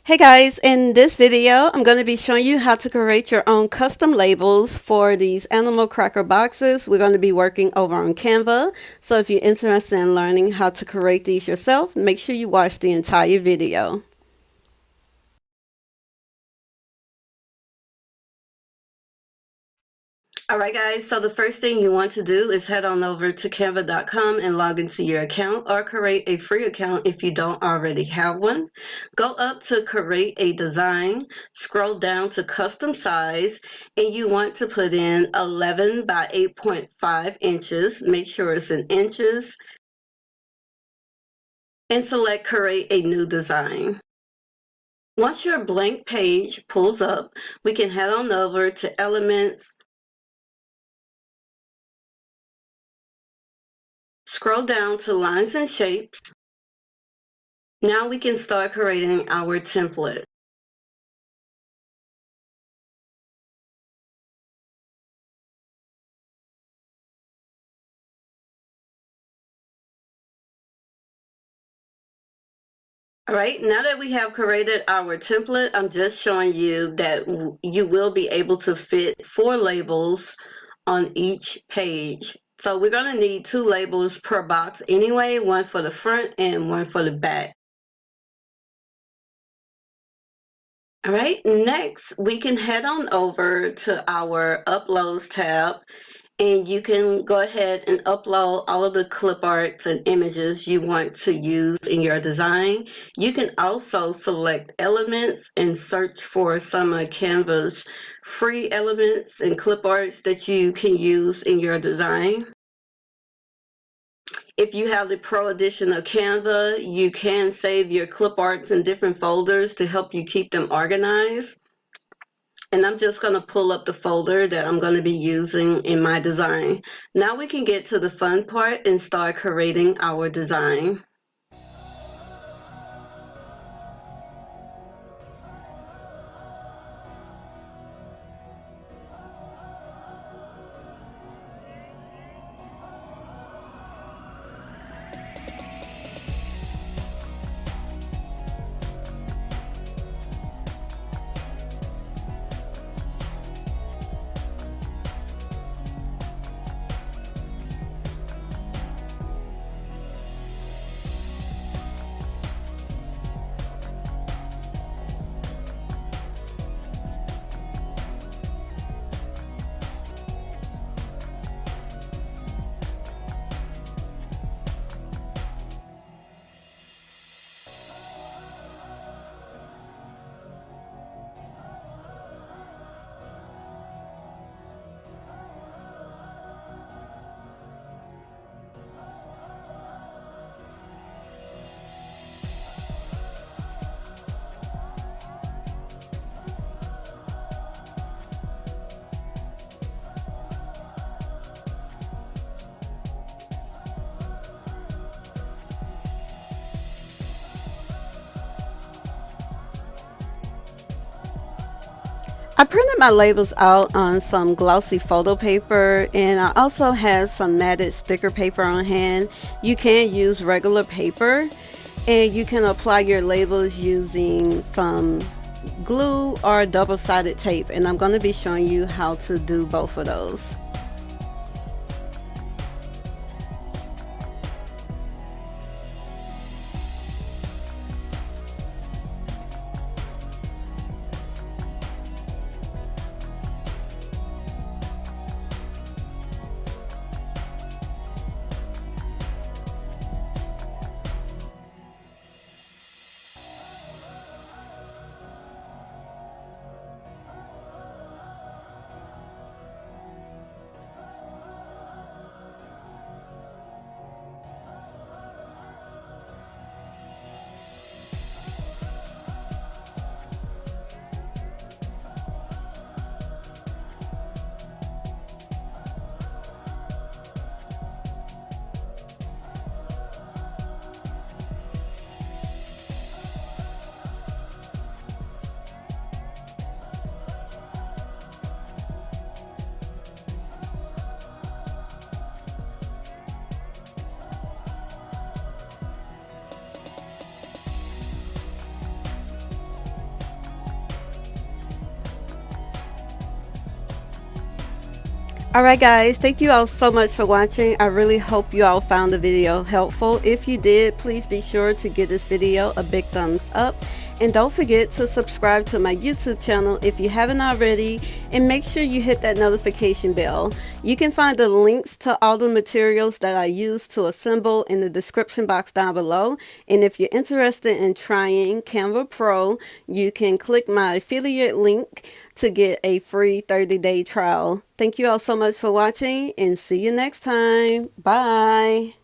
Hey guys, in this video, I'm going to be showing you how to create your own custom labels for these animal cracker boxes. We're going to be working over on Canva. So if you're interested in learning how to create these yourself, make sure you watch the entire video. Alright guys, so the first thing you want to do is head on over to canva.com and log into your account or create a free account if you don't already have one. Go up to create a design, scroll down to custom size, and you want to put in 11 by 8.5 inches. Make sure it's in inches and select create a new design. Once your blank page pulls up, we can head on over to elements. Scroll down to lines and shapes. Now we can start creating our template. All right, now that we have created our template, I'm just showing you that you will be able to fit 4 labels on each page. So we're going to need 2 labels per box anyway, one for the front and one for the back. All right, next we can head on over to our Uploads tab, and you can go ahead and upload all of the clip arts and images you want to use in your design. You can also select elements and search for some of Canva's free elements and clip arts that you can use in your design. If you have the Pro edition of Canva, you can save your clip arts in different folders to help you keep them organized. And I'm just going to pull up the folder that I'm going to be using in my design. Now we can get to the fun part and start creating our design. I printed my labels out on some glossy photo paper, and I also had some matted sticker paper on hand. You can use regular paper, and you can apply your labels using some glue or double-sided tape, and I'm going to be showing you how to do both of those. All right, guys, thank you all so much for watching. I really hope you all found the video helpful. If you did, please be sure to give this video a big thumbs up. And don't forget to subscribe to my YouTube channel if you haven't already, and make sure you hit that notification bell. You can find the links to all the materials that I use to assemble in the description box down below. And if you're interested in trying Canva Pro, you can click my affiliate link to get a free 30-day trial. Thank you all so much for watching, and see you next time. Bye.